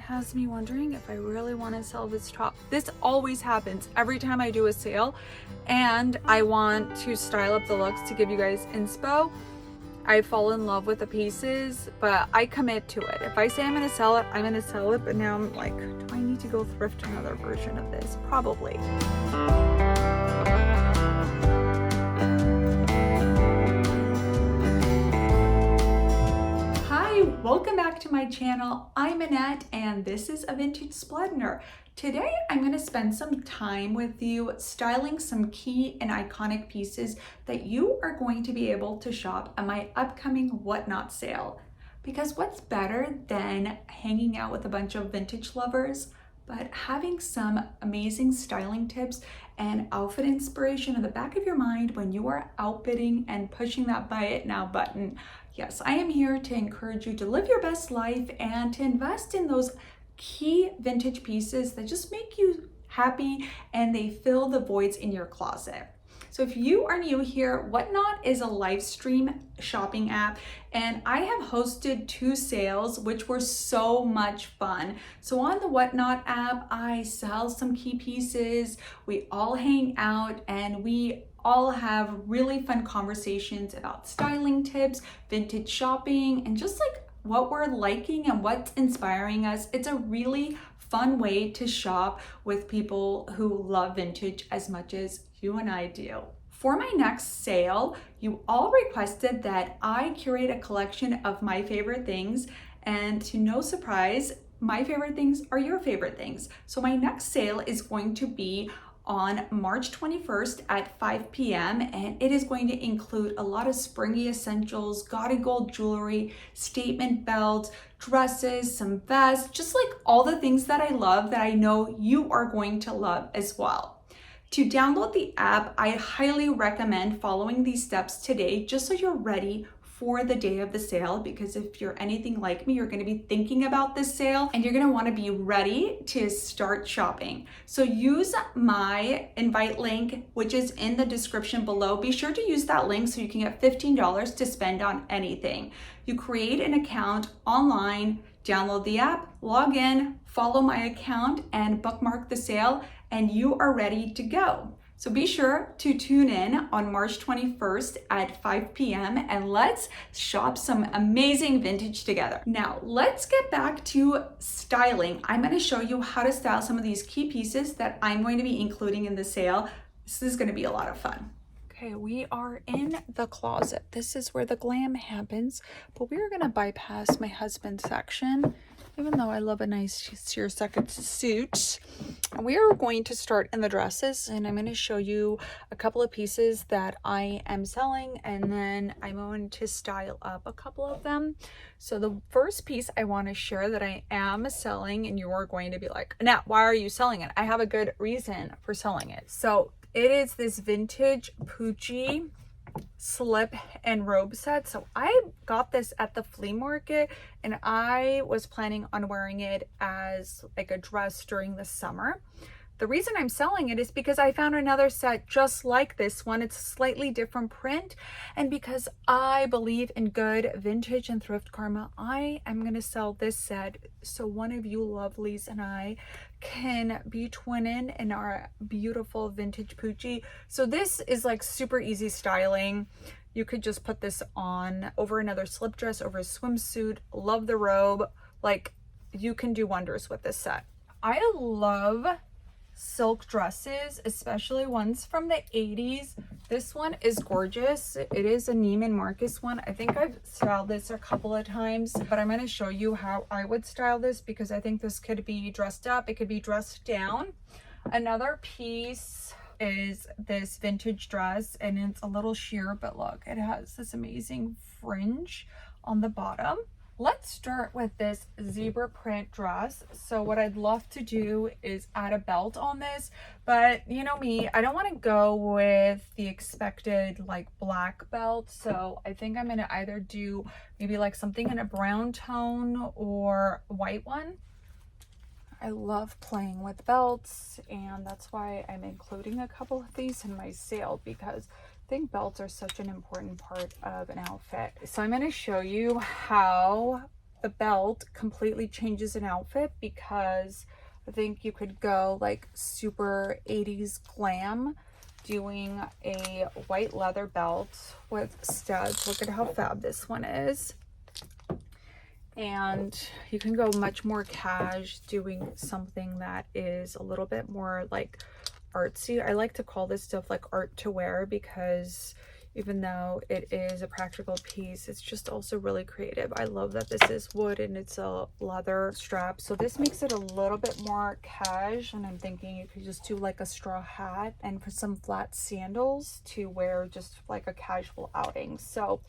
has me wondering if I really want to sell this top. This always happens every time I do a sale and I want to style up the looks to give you guys inspo. I fall in love with the pieces, but I commit to it. If I say I'm gonna sell it, I'm gonna sell it. But now I'm like, do I need to go thrift another version of this? Probably. Hi, welcome back to my channel. I'm Annette and this is A Vintage Splendor. Today, I'm going to spend some time with you styling some key and iconic pieces that you are going to be able to shop at my upcoming Whatnot sale. Because what's better than hanging out with a bunch of vintage lovers, but having some amazing styling tips and outfit inspiration in the back of your mind when you are outfitting and pushing that buy it now button. Yes, I am here to encourage you to live your best life and to invest in those key vintage pieces that just make you happy and they fill the voids in your closet. So if you are new here, Whatnot is a live stream shopping app and I have hosted 2 sales which were so much fun. So on the Whatnot app, I sell some key pieces, we all hang out and we all have really fun conversations about styling tips, vintage shopping, and just like what we're liking and what's inspiring us. It's a really fun way to shop with people who love vintage as much as you and I do. For my next sale, you all requested that I curate a collection of my favorite things, and to no surprise, my favorite things are your favorite things. So my next sale is going to be on March 21st at 5 p.m. and it is going to include a lot of springy essentials, gaudy gold jewelry, statement belts, dresses, some vests, just like all the things that I love that I know you are going to love as well. To download the app, I highly recommend following these steps today just so you're ready for the day of the sale, because if you're anything like me, you're going to be thinking about this sale and you're going to want to be ready to start shopping. So use my invite link, which is in the description below. Be sure to use that link so you can get $15 to spend on anything. You create an account online, download the app, log in, follow my account and bookmark the sale, and you are ready to go. So be sure to tune in on March 21st at 5 p.m. and let's shop some amazing vintage together. Now, let's get back to styling. I'm going to show you how to style some of these key pieces that I'm going to be including in the sale. This is going to be a lot of fun. Okay, we are in the closet. This is where the glam happens, but we're going to bypass my husband's section. Even though I love a nice seersucker suit, we are going to start in the dresses, and I'm going to show you a couple of pieces that I am selling, and then I'm going to style up a couple of them. So the first piece I want to share that I am selling, and you're going to be like, Annette, why are you selling it? I have a good reason for selling it. So it is this vintage poochie slip and robe set. So I got this at the flea market and I was planning on wearing it as like a dress during the summer. The reason I'm selling it is because I found another set just like this one. It's a slightly different print, and because I believe in good vintage and thrift karma, I am going to sell this set so one of you lovelies and I can be twinning in our beautiful vintage poochie. So this is like super easy styling. You could just put this on over another slip dress, over a swimsuit. Love the robe. Like, you can do wonders with this set. I love silk dresses, especially ones from the 80s. This one is gorgeous. It is a Neiman Marcus one. I think I've styled this a couple of times, but I'm going to show you how I would style this because I think this could be dressed up. It could be dressed down. Another piece is this vintage dress, and it's a little sheer, but look, it has this amazing fringe on the bottom. Let's start with this zebra print dress. So what I'd love to do is add a belt on this, but you know me, I don't want to go with the expected like black belt. So I think I'm going to either do maybe like something in a brown tone or white one. I love playing with belts, and that's why I'm including a couple of these in my sale, because I think belts are such an important part of an outfit. So I'm going to show you how the belt completely changes an outfit, because I think you could go like super 80s glam doing a white leather belt with studs. Look at how fab this one is. And you can go much more cash doing something that is a little bit more like artsy. I like to call this stuff like art to wear, because even though it is a practical piece, it's just also really creative. I love that this is wood and it's a leather strap, so this makes it a little bit more cash. And I'm thinking you could just do like a straw hat and for some flat sandals to wear just like a casual outing. So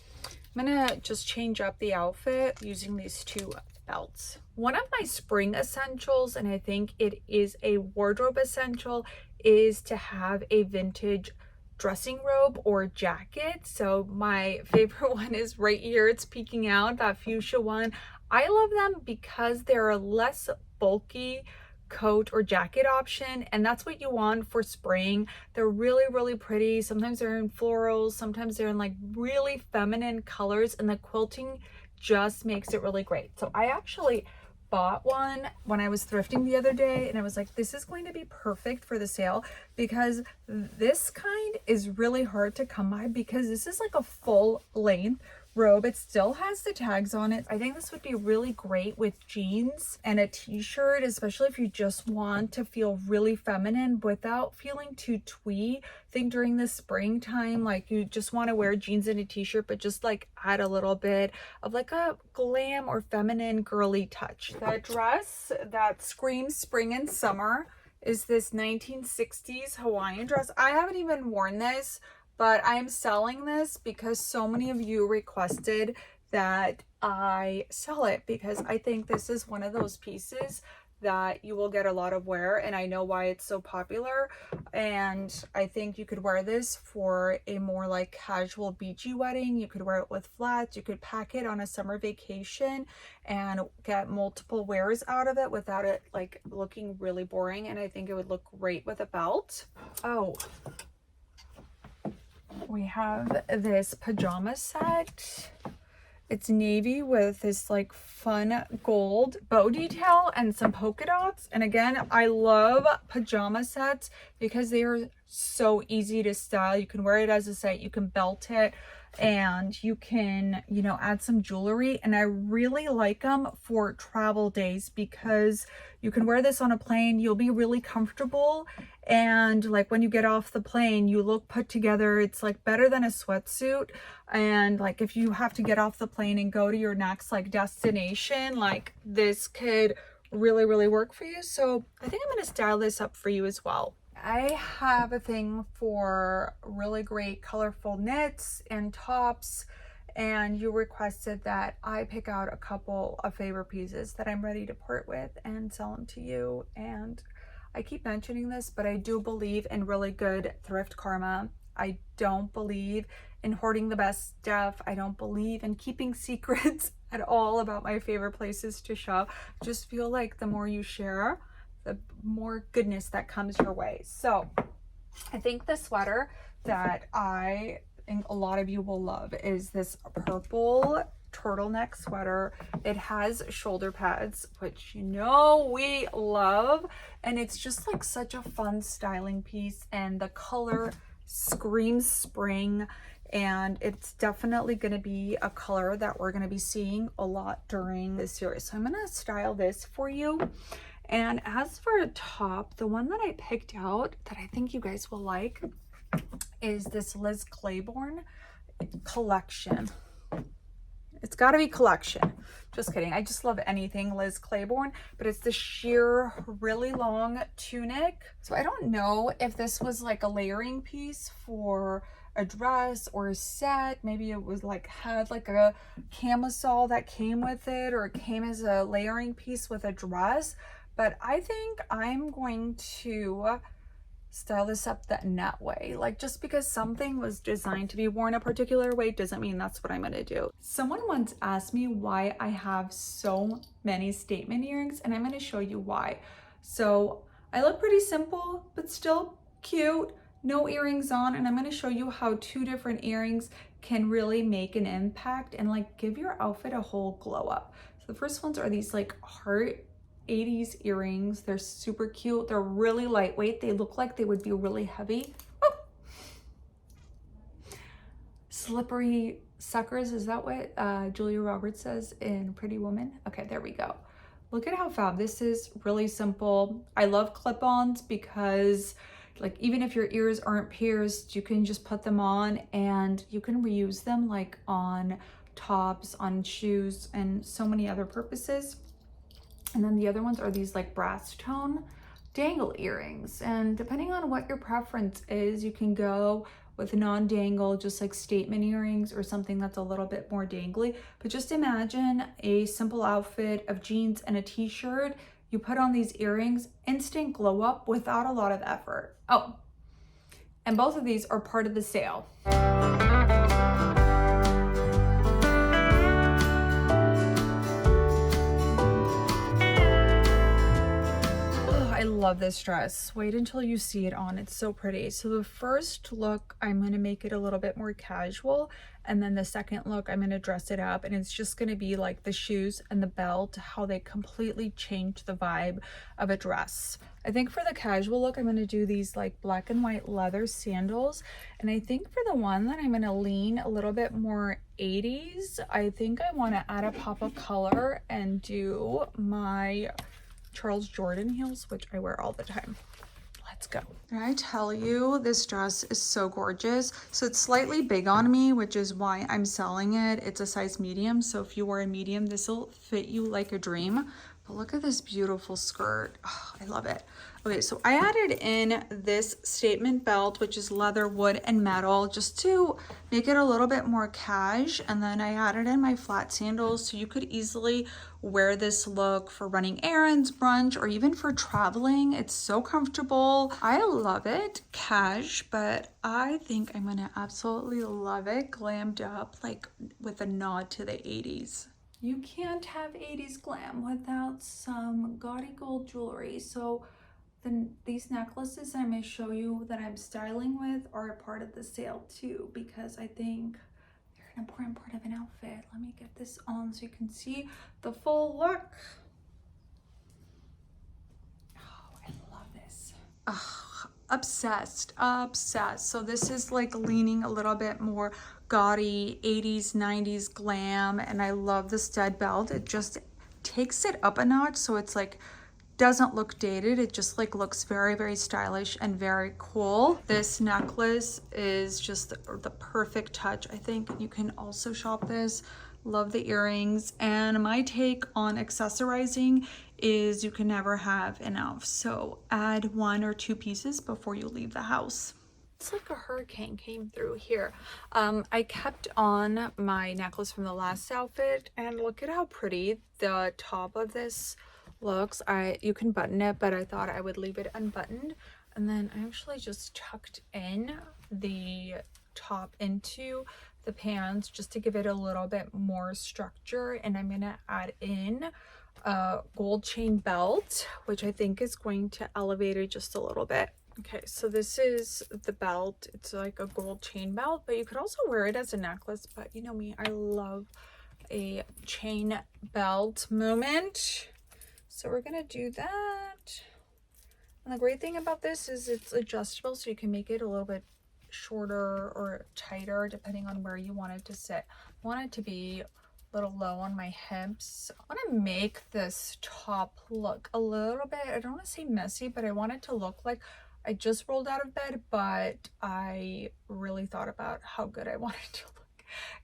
I'm gonna just change up the outfit using these two belts. One of my spring essentials, and I think it is a wardrobe essential, is to have a vintage dressing robe or jacket. So my favorite one is right here. It's peeking out, that fuchsia one. I love them because they're a less bulky coat or jacket option, and that's what you want for spring. They're really pretty. Sometimes they're in florals, sometimes they're in like really feminine colors, and the quilting just makes it really great. So I actually bought one when I was thrifting the other day, and I was like, this is going to be perfect for the sale, because this kind is really hard to come by, because this is like a full length robe. It still has the tags on it. I think this would be really great with jeans and a t-shirt, especially if you just want to feel really feminine without feeling too twee. I think during the springtime, like you just want to wear jeans and a t-shirt, but just like add a little bit of like a glam or feminine girly touch. The dress that screams spring and summer is this 1960s Hawaiian dress. I haven't even worn this, but I'm selling this because so many of you requested that I sell it, because I think this is one of those pieces that you will get a lot of wear, and I know why it's so popular. And I think you could wear this for a more like casual beachy wedding. You could wear it with flats. You could pack it on a summer vacation and get multiple wears out of it without it like looking really boring. And I think it would look great with a belt. Oh, we have this pajama set. It's navy with this like fun gold bow detail and some polka dots. And again, I love pajama sets because they are so easy to style. You can wear it as a set, you can belt it, and you can, you know, add some jewelry. And I really like them for travel days, because you can wear this on a plane. You'll be really comfortable, and like when you get off the plane, you look put together. It's like better than a sweatsuit. And like if you have to get off the plane and go to your next like destination, like this could really work for you. So I think I'm going to style this up for you as well. I have a thing for really great colorful knits and tops, and you requested that I pick out a couple of favorite pieces that I'm ready to part with and sell them to you. And I keep mentioning this, but I do believe in really good thrift karma. I don't believe in hoarding the best stuff. I don't believe in keeping secrets at all about my favorite places to shop. I just feel like the more you share, the more goodness that comes your way. So I think the sweater that I think a lot of you will love is this purple turtleneck sweater. It has shoulder pads, which you know we love, and it's just like such a fun styling piece, and the color screams spring, and it's definitely going to be a color that we're going to be seeing a lot during this series. So I'm going to style this for you. And as for a top, the one that I picked out that I think you guys will like is this Liz Claiborne collection. It's got to be collection. Just kidding. I just love anything Liz Claiborne, but it's the sheer, really long tunic. So I don't know if this was like a layering piece for a dress or a set. Maybe it was like had like a camisole that came with it, or it came as a layering piece with a dress. But I think I'm going to style this up that net way. Like, just because something was designed to be worn a particular way doesn't mean that's what I'm gonna do. Someone once asked me why I have so many statement earrings, and I'm gonna show you why. So I look pretty simple, but still cute, no earrings on, and I'm gonna show you how two different earrings can really make an impact and like give your outfit a whole glow up. So The first ones are these like heart 80s earrings. They're super cute. They're really lightweight. They look like they would be really heavy. Oh! Slippery suckers, is that what Julia Roberts says in Pretty Woman? Okay, there we go. Look at how fab this is. Really simple. I love clip-ons because like even if your ears aren't pierced, you can just put them on and you can reuse them like on tops, on shoes, and so many other purposes. And then the other ones are these like brass tone dangle earrings. And depending on what your preference is, you can go with non-dangle, just like statement earrings or something that's a little bit more dangly. But just imagine a simple outfit of jeans and a t-shirt. You put on these earrings, instant glow up without a lot of effort. Oh, and both of these are part of the sale. I love this dress. Wait until you see it on. It's so pretty. So the first look, I'm going to make it a little bit more casual. And then the second look, I'm going to dress it up. And it's just going to be like the shoes and the belt, how they completely change the vibe of a dress. I think for the casual look, I'm going to do these like black and white leather sandals. And I think for the one that I'm going to lean a little bit more 80s, I think I want to add a pop of color and do my Charles Jordan heels, which I wear all the time. Let's go. Can I tell you, this dress is so gorgeous. So it's slightly big on me, which is why I'm selling it. It's a size medium, so if you wear a medium, this will fit you like a dream. But look at this beautiful skirt. Oh, I love it. Okay, so I added in this statement belt, which is leather, wood, and metal, just to make it a little bit more cash. And then I added in my flat sandals, so you could easily wear this look for running errands, brunch, or even for traveling. It's so comfortable. I love it, cash, but I think I'm gonna absolutely love it glammed up, like with a nod to the 80s. You can't have 80s glam without some gaudy gold jewelry. So then these necklaces I'm going to show you that I'm styling with are a part of the sale too, because I think they're an important part of an outfit. Let me get this on so you can see the full look. Oh, I love this. Oh, obsessed. So this is like leaning a little bit more gaudy 80s 90s glam, and I love the stud belt. It just takes it up a notch, so it's like doesn't look dated. It just like looks very, very stylish and very cool. This necklace is just the perfect touch. I think you can also shop this. Love the earrings. And my take on accessorizing is you can never have enough, so add 1 or 2 pieces before you leave the house. It's like a hurricane came through here. I kept on my necklace from the last outfit, and look at how pretty the top of this looks. You can button it, but I thought I would leave it unbuttoned. And then I actually just tucked in the top into the pants just to give it a little bit more structure. And I'm gonna add in a gold chain belt, which I think is going to elevate it just a little bit. Okay, so this is the belt. It's like a gold chain belt, but you could also wear it as a necklace. But you know me, I love a chain belt moment. So we're gonna do that. And the great thing about this is it's adjustable, so you can make it a little bit shorter or tighter depending on where you want it to sit. I want it to be a little low on my hips. I want to make this top look a little bit, I don't want to say messy, but I want it to look like I just rolled out of bed, but I really thought about how good I want it to look.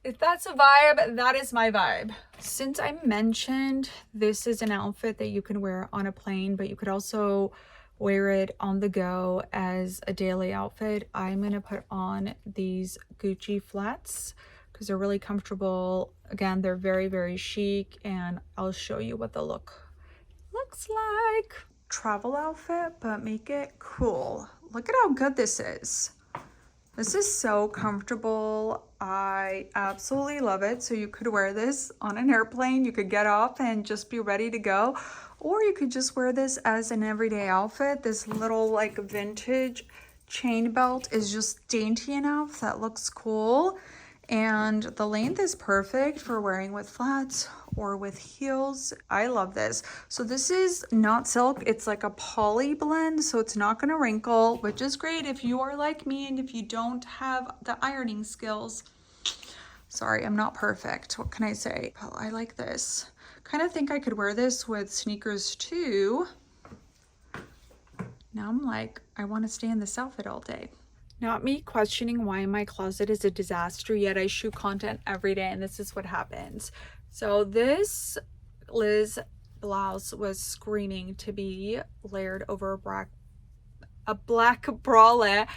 If that's a vibe, that is my vibe. Since I mentioned this is an outfit that you can wear on a plane, but you could also wear it on the go as a daily outfit, I'm gonna put on these Gucci flats because they're really comfortable. Again, they're very, very chic, and I'll show you what the look looks like. Travel outfit, but make it cool. Look at how good this is. This is so comfortable. I absolutely love it. So you could wear this on an airplane. You could get off and just be ready to go. Or you could just wear this as an everyday outfit. This little like vintage chain belt is just dainty enough that looks cool. And the length is perfect for wearing with flats or with heels. I love this. So this is not silk, it's like a poly blend, so it's not gonna wrinkle, which is great if you are like me and if you don't have the ironing skills. Sorry, I'm not perfect. What can I say? Oh, I like this. Kind of think I could wear this with sneakers too. Now I'm like, I want to stay in this outfit all day. Not me questioning why my closet is a disaster, yet I shoot content every day and this is what happens. So this Liz blouse was screaming to be layered over a black bralette.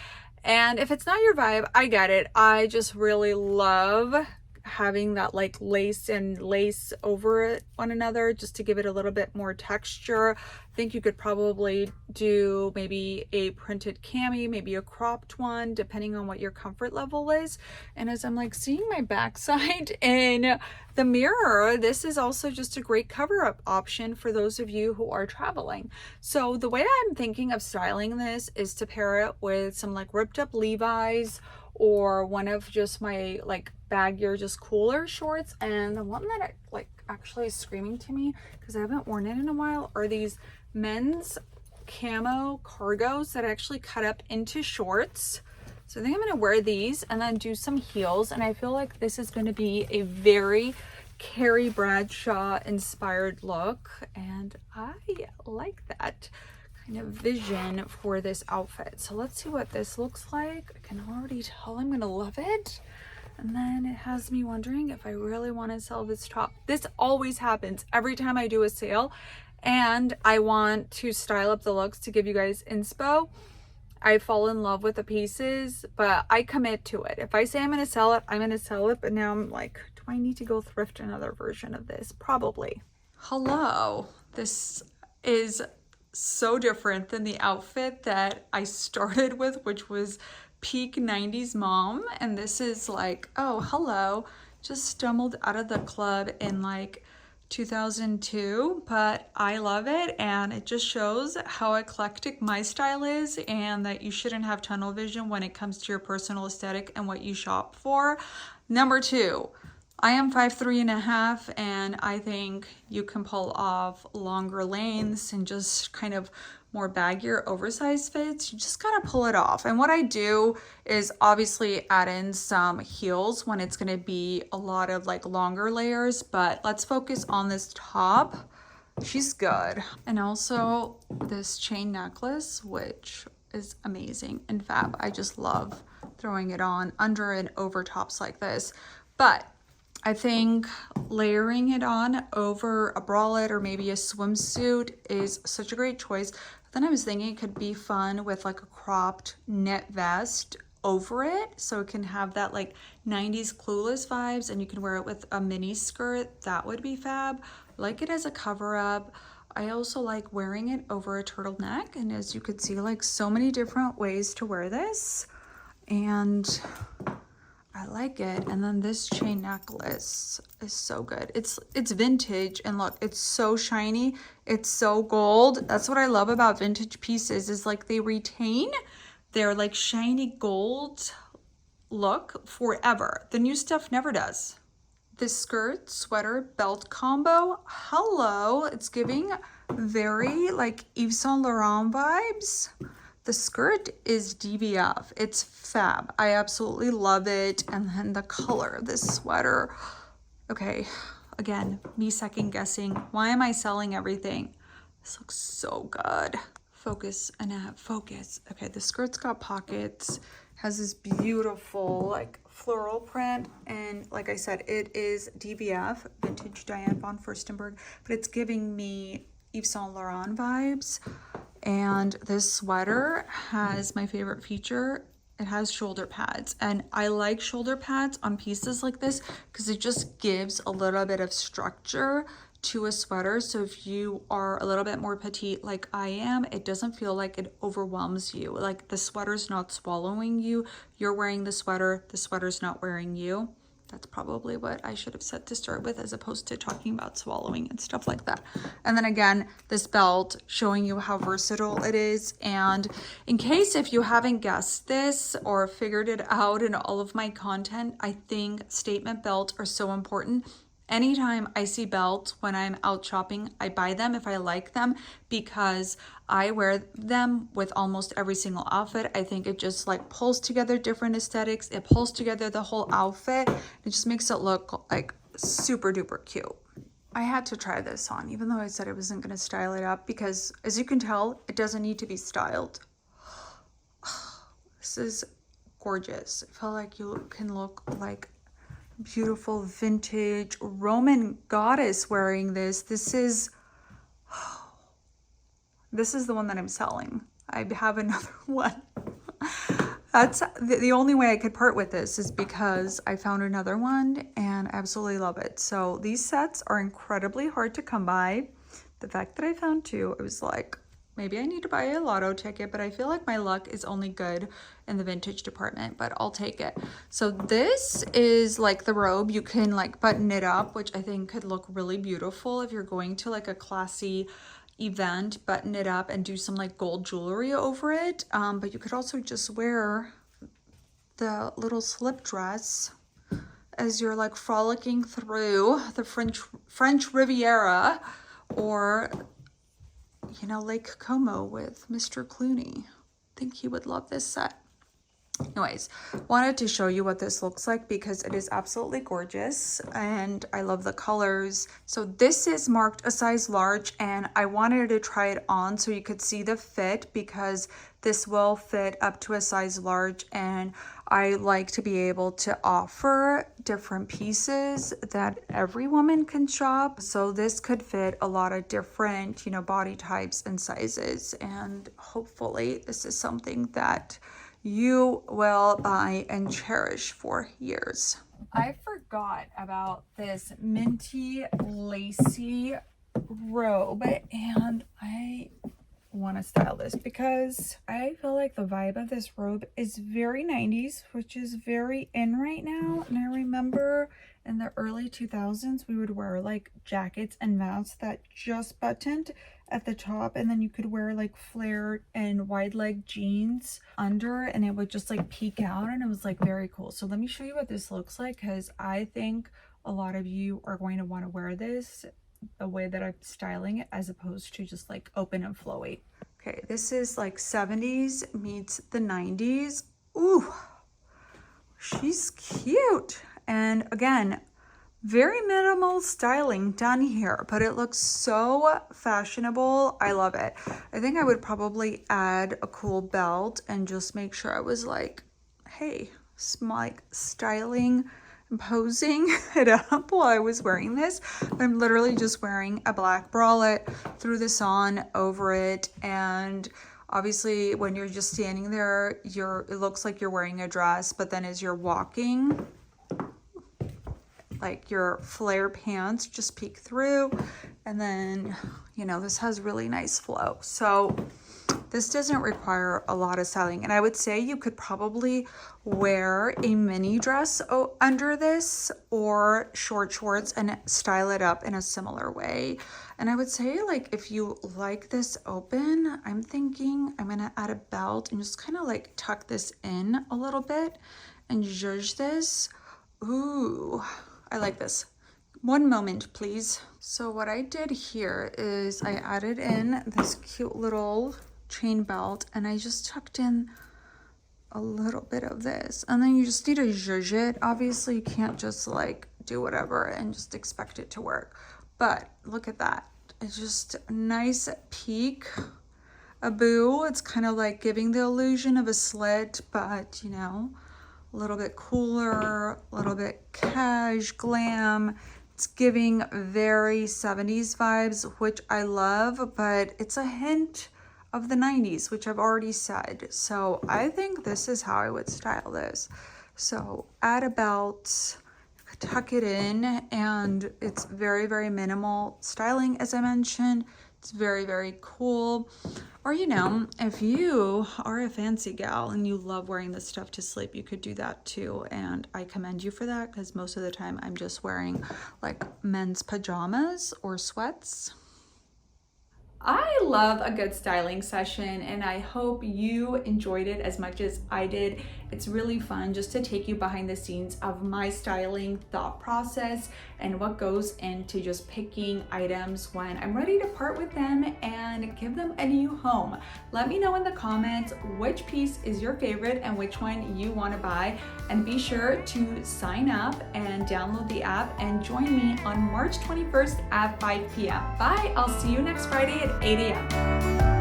And if it's not your vibe, I get it. I just really love having that like lace and lace over one another just to give it a little bit more texture. I think you could probably do maybe a printed cami, maybe a cropped one, depending on what your comfort level is. And as I'm like seeing my backside in the mirror, this is also just a great cover-up option for those of you who are traveling. So the way I'm thinking of styling this is to pair it with some like ripped up Levi's or one of just my like baggier, just cooler shorts. And the one that like actually is screaming to me because I haven't worn it in a while are these men's camo cargos that actually cut up into shorts. So I think I'm gonna wear these and then do some heels, and I feel like this is gonna be a very Carrie Bradshaw inspired look, and I like that kind of vision for this outfit. So let's see what this looks like. I can already tell I'm gonna love it. And then it has me wondering if I really want to sell this top. This always happens every time I do a sale and I want to style up the looks to give you guys inspo. I fall in love with the pieces, but I commit to it. If I say I'm going to sell it, I'm going to sell it. But now I'm like, do I need to go thrift another version of this? Probably. Hello. This is so different than the outfit that I started with, which was peak 90s mom. And this is like, oh, hello. Just stumbled out of the club in like 2002, but I love it, and it just shows how eclectic my style is and that you shouldn't have tunnel vision when it comes to your personal aesthetic and what you shop for. Number two, I am 5'3.5", and I think you can pull off longer lanes and just kind of more baggier oversized fits. You just gotta pull it off. And what I do is obviously add in some heels when it's gonna be a lot of like longer layers, but let's focus on this top. She's good. And also this chain necklace, which is amazing and fab. I just love throwing it on under and over tops like this. But I think layering it on over a bralette or maybe a swimsuit is such a great choice. Then I was thinking it could be fun with like a cropped knit vest over it, so it can have that like 90s Clueless vibes, and you can wear it with a mini skirt. That would be fab. I like it as a cover up. I also like wearing it over a turtleneck, and as you could see, like so many different ways to wear this, and I like it. And then this chain necklace is so good. It's vintage, and look, it's so shiny. It's so gold. That's what I love about vintage pieces, is like they retain their like shiny gold look forever. The new stuff never does. This skirt, sweater, belt combo, hello. It's giving very like Yves Saint Laurent vibes. The skirt is DVF. It's fab. I absolutely love it. And then the color of this sweater. Okay, again, me second guessing. Why am I selling everything? This looks so good. Focus, Annette, focus. Okay, the skirt's got pockets. Has this beautiful like floral print. And like I said, it is DVF, vintage Diane von Furstenberg. But it's giving me Yves Saint Laurent vibes. And this sweater has my favorite feature. It has shoulder pads, and I like shoulder pads on pieces like this because it just gives a little bit of structure to a sweater. So if you are a little bit more petite like I am, it doesn't feel like it overwhelms you. Like the sweater's not swallowing you. You're wearing the sweater's not wearing you. That's probably what I should have said to start with, as opposed to talking about swallowing and stuff like that. And then again, this belt showing you how versatile it is. And in case if you haven't guessed this or figured it out in all of my content, I think statement belts are so important. Anytime I see belts when I'm out shopping, I buy them if I like them, because I wear them with almost every single outfit. I think it just like pulls together different aesthetics. It pulls together the whole outfit. It just makes it look like super duper cute. I had to try this on, even though I said I wasn't going to style it up, because as you can tell, it doesn't need to be styled. This is gorgeous. I feel like you can look like beautiful vintage Roman goddess wearing this. This is the one that I'm selling. I have another one. That's the only way I could part with this, is because I found another one and I absolutely love it. So these sets are incredibly hard to come by. The fact that I found two, I was like, maybe I need to buy a lotto ticket, but I feel like my luck is only good in the vintage department, but I'll take it. So this is like the robe. You can like button it up, which I think could look really beautiful if you're going to like a classy event. Button it up and do some like gold jewelry over it. But you could also just wear the little slip dress as you're like frolicking through the French Riviera, or you know, Lake Como with Mr. Clooney. I think he would love this set. Anyways, wanted to show you what this looks like because it is absolutely gorgeous and I love the colors. So this is marked a size large, and I wanted to try it on so you could see the fit, because this will fit up to a size large, and I like to be able to offer different pieces that every woman can shop. So this could fit a lot of different, you know, body types and sizes, and hopefully this is something that you will buy and cherish for years. I forgot about this minty lacy robe, and I want to style this because I feel like the vibe of this robe is very 90s, which is very in right now. And I remember in the early 2000s we would wear like jackets and vests that just buttoned at the top, and then you could wear like flared and wide leg jeans under, and it would just like peek out, and it was like very cool. So let me show you what this looks like, because I think a lot of you are going to want to wear this the way that I'm styling it, as opposed to just like open and flowy. Okay, this is like 70s meets the 90s. Ooh, she's cute. And again, very minimal styling done here, but it looks so fashionable. I love it. I think I would probably add a cool belt and just make sure I was like, hey, like styling and posing it up while I was wearing this. But I'm literally just wearing a black bralette, threw this on over it, and obviously when you're just standing there, it looks like you're wearing a dress, but then as you're walking, like your flare pants just peek through, and then, you know, this has really nice flow. So this doesn't require a lot of styling, and I would say you could probably wear a mini dress under this, or short shorts, and style it up in a similar way. And I would say, like, if you like this open, I'm thinking I'm gonna add a belt and just kind of like tuck this in a little bit and zhuzh this. Ooh, I like this. One moment, please. So what I did here is I added in this cute little chain belt, and I just tucked in a little bit of this, and then you just need to zhuzh it. Obviously you can't just like do whatever and just expect it to work, but look at that. It's just a nice peak, a boo. It's kind of like giving the illusion of a slit, but you know, a little bit cooler, a little bit cash, glam. It's giving very 70s vibes, which I love, but it's a hint of the 90s, which I've already said. So I think this is how I would style this. So add a belt, tuck it in, and it's very, very minimal styling, as I mentioned. It's very, very cool. Or, you know, if you are a fancy gal and you love wearing this stuff to sleep, you could do that too. And I commend you for that, because most of the time I'm just wearing like men's pajamas or sweats. I love a good styling session, and I hope you enjoyed it as much as I did. It's really fun just to take you behind the scenes of my styling thought process and what goes into just picking items when I'm ready to part with them and give them a new home. Let me know in the comments which piece is your favorite and which one you want to buy, and be sure to sign up and download the app and join me on March 21st at 5 p.m. Bye! I'll see you next Friday at 8 a.m.